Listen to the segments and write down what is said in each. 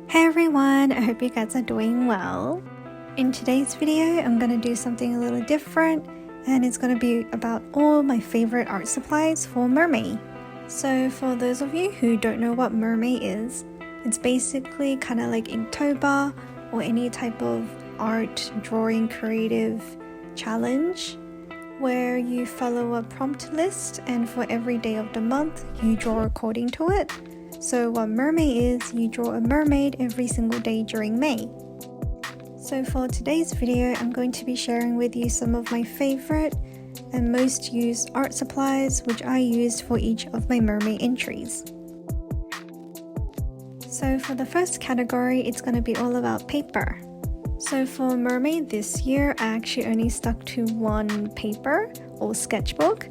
Hey everyone, I hope you guys are doing well. In today's video, I'm going to do something a little different, and it's going to be about all my favorite art supplies for Mermay. So for those of you who don't know what Mermay is, it's basically kind of like Inktober or any type of art, drawing, creative challenge where you follow a prompt list and for every day of the month, you draw according to it. So what Mermay is, you draw a mermaid every single day during May. So for today's video, I'm going to be sharing with you some of my favorite and most used art supplies which I used for each of my Mermay entries. So for the first category, it's going to be all about paper. So for Mermay this year, I actually only stuck to one paper or sketchbook,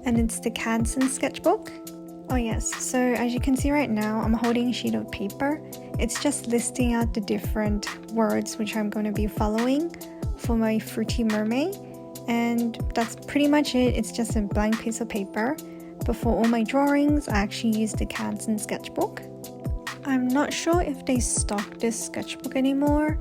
and it's the Canson Sketchbook. Oh yes, so as you can see right now, I'm holding a sheet of paper. It's just listing out the different words which I'm going to be following for my fruity Mermay, and that's pretty much it. It's just a blank piece of paper, but for all my drawings, I actually used the Canson Sketchbook. I'm not sure if they stock this sketchbook anymore,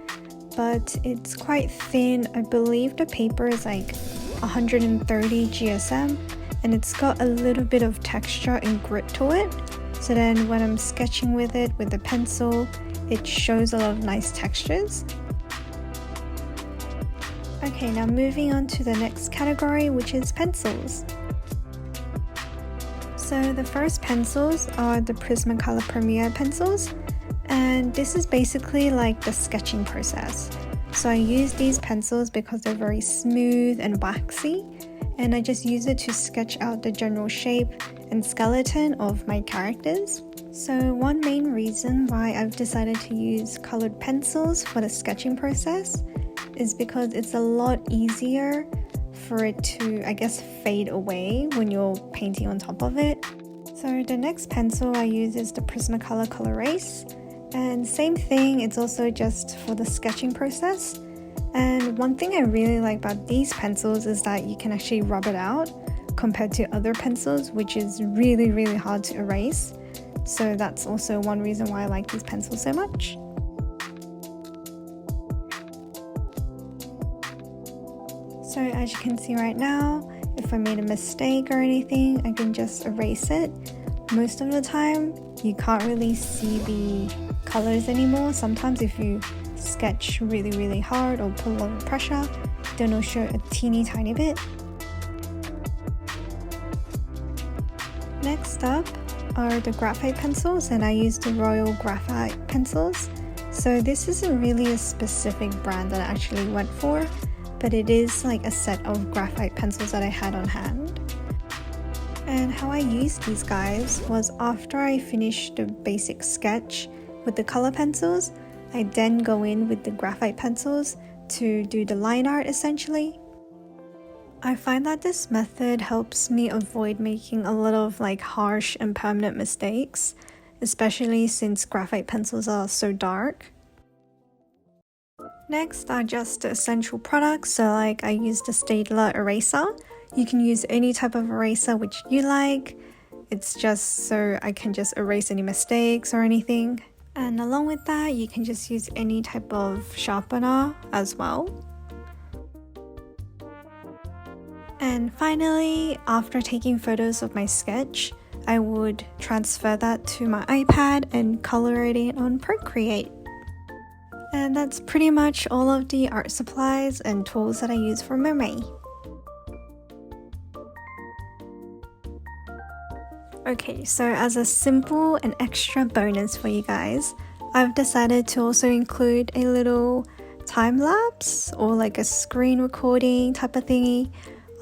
but it's quite thin. I believe the paper is like 130 GSM. And it's got a little bit of texture and grit to it, so then when I'm sketching with it with the pencil, it shows a lot of nice textures. Okay, now moving on to the next category, which is pencils. So the first pencils are the Prismacolor Premiere pencils, and this is basically like the sketching process. So I use these pencils because they're very smooth and waxy, and I just use it to sketch out the general shape and skeleton of my characters. So one main reason why I've decided to use colored pencils for the sketching process is because it's a lot easier for it to, I guess, fade away when you're painting on top of it. So the next pencil I use is the Prismacolor Color Erase, and same thing, it's also just for the sketching process. And one thing I really like about these pencils is that you can actually rub it out compared to other pencils, which is really hard to erase. So that's also one reason why I like these pencils so much. So as you can see right now, if I made a mistake or anything, I can just erase it. Most of the time, you can't really see the colors anymore. Sometimes if you sketch really hard or put a lot of pressure, then it'll show a teeny tiny bit. Next up are the graphite pencils, and I use the Royal Graphite pencils. So this isn't really a specific brand that I actually went for, but it is like a set of graphite pencils that I had on hand. And how I used these guys was after I finished the basic sketch with the color pencils, I then go in with the graphite pencils to do the line art essentially. I find that this method helps me avoid making a lot of like harsh and permanent mistakes, especially since graphite pencils are so dark. Next are just the essential products, so like I use the Staedtler eraser. You can use any type of eraser which you like. It's just so I can just erase any mistakes or anything. And along with that, you can just use any type of sharpener as well. And finally, after taking photos of my sketch, I would transfer that to my iPad and color it in on Procreate. And that's pretty much all of the art supplies and tools that I use for Mermay. Okay, so as a simple and extra bonus for you guys, I've decided to also include a little time lapse or like a screen recording type of thingy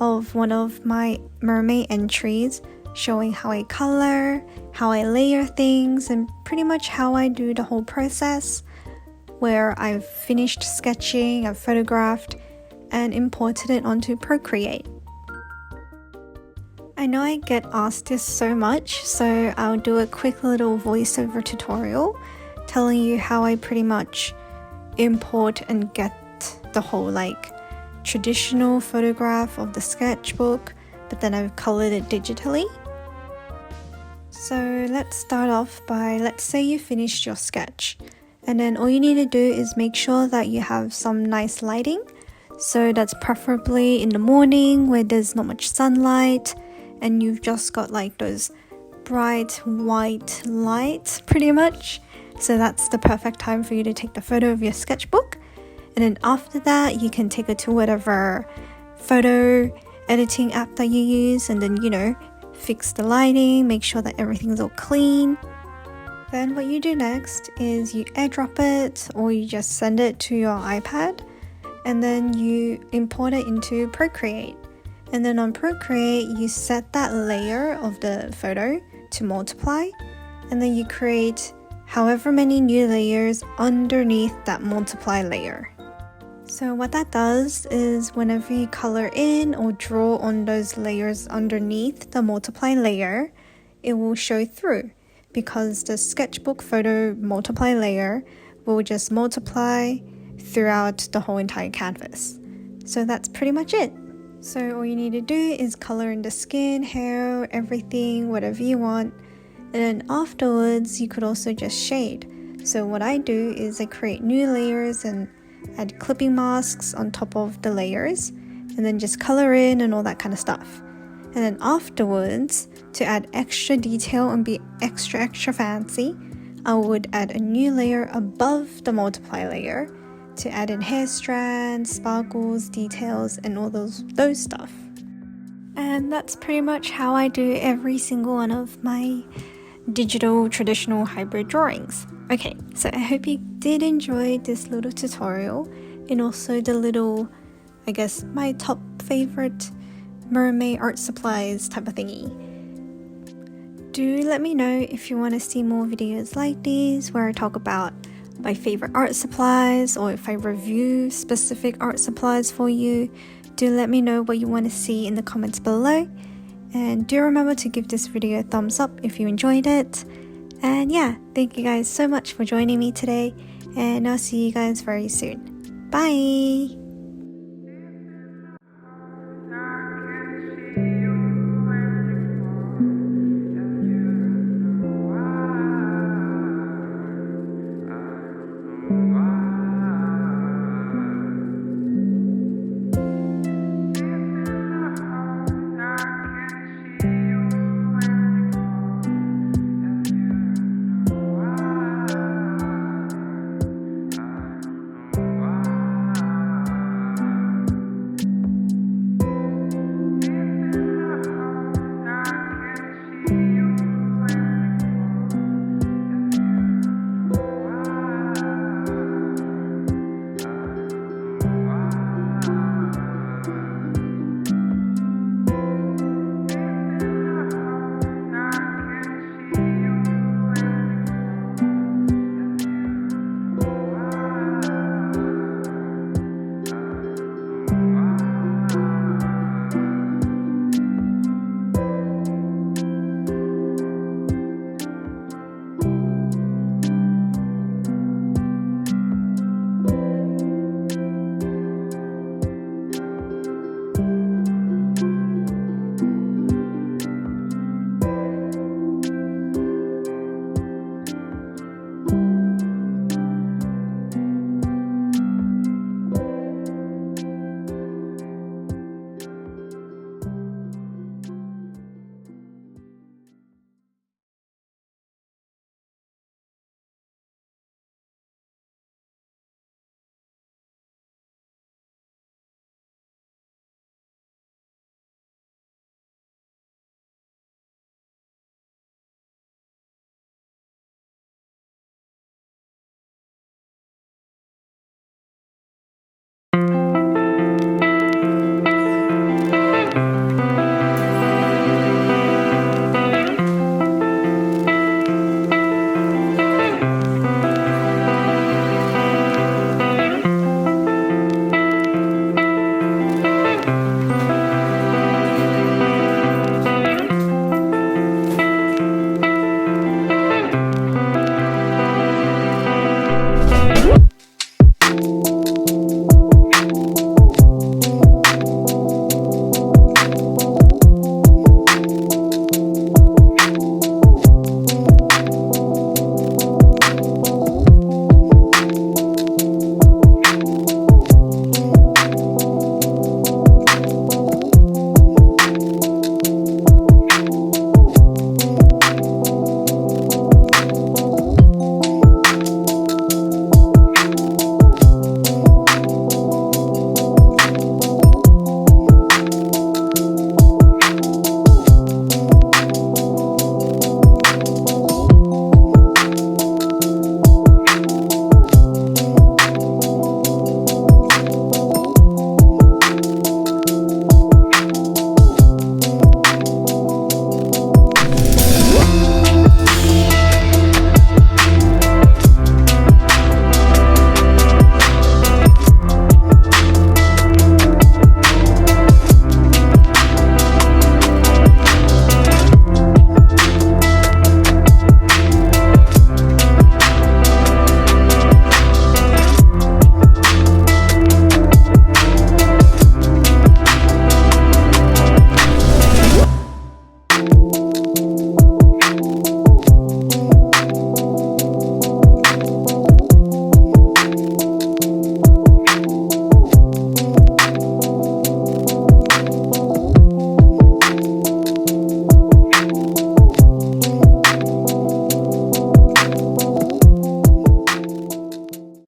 of one of my Mermay entries, showing how I color, how I layer things, and pretty much how I do the whole process, where I've finished sketching, I've photographed, and imported it onto Procreate. I know I get asked this so much, so I'll do a quick little voiceover tutorial telling you how I pretty much import and get the whole like traditional photograph of the sketchbook, but then I've colored it digitally. So let's start off by, let's say you finished your sketch And then all you need to do is make sure that you have some nice lighting. So that's preferably in the morning where there's not much sunlight and you've just got like those bright white lights pretty much. So that's the perfect time for you to take the photo of your sketchbook. And then after that, you can take it to whatever photo editing app that you use and then, fix the lighting, make sure that everything's all clean. Then what you do next is you airdrop it or you just send it to your iPad and then you import it into Procreate. And then on Procreate, you set that layer of the photo to multiply and then you create however many new layers underneath that multiply layer. So what that does is whenever you color in or draw on those layers underneath the multiply layer, it will show through because the sketchbook photo multiply layer will just multiply throughout the whole entire canvas. So that's pretty much it. So all you need to do is color in the skin, hair, everything, whatever you want. And then afterwards, you could also just shade. So what I do is I create new layers and add clipping masks on top of the layers and then just color in and all that kind of stuff. And then afterwards, to add extra detail and be extra fancy, I would add a new layer above the multiply layer to add in hair strands, sparkles, details, and all those stuff. And that's pretty much how I do every single one of my digital traditional hybrid drawings. Okay, so I hope you did enjoy this little tutorial and also the little, I guess, my top favorite Mermay art supplies type of thingy. Do let me know if you want to see more videos like these where I talk about my favorite art supplies or if I review specific art supplies for you. Do let me know what you want to see in the comments below. And do remember to give this video a thumbs up if you enjoyed it. And yeah, thank you guys so much for joining me today. And I'll see you guys very soon. Bye!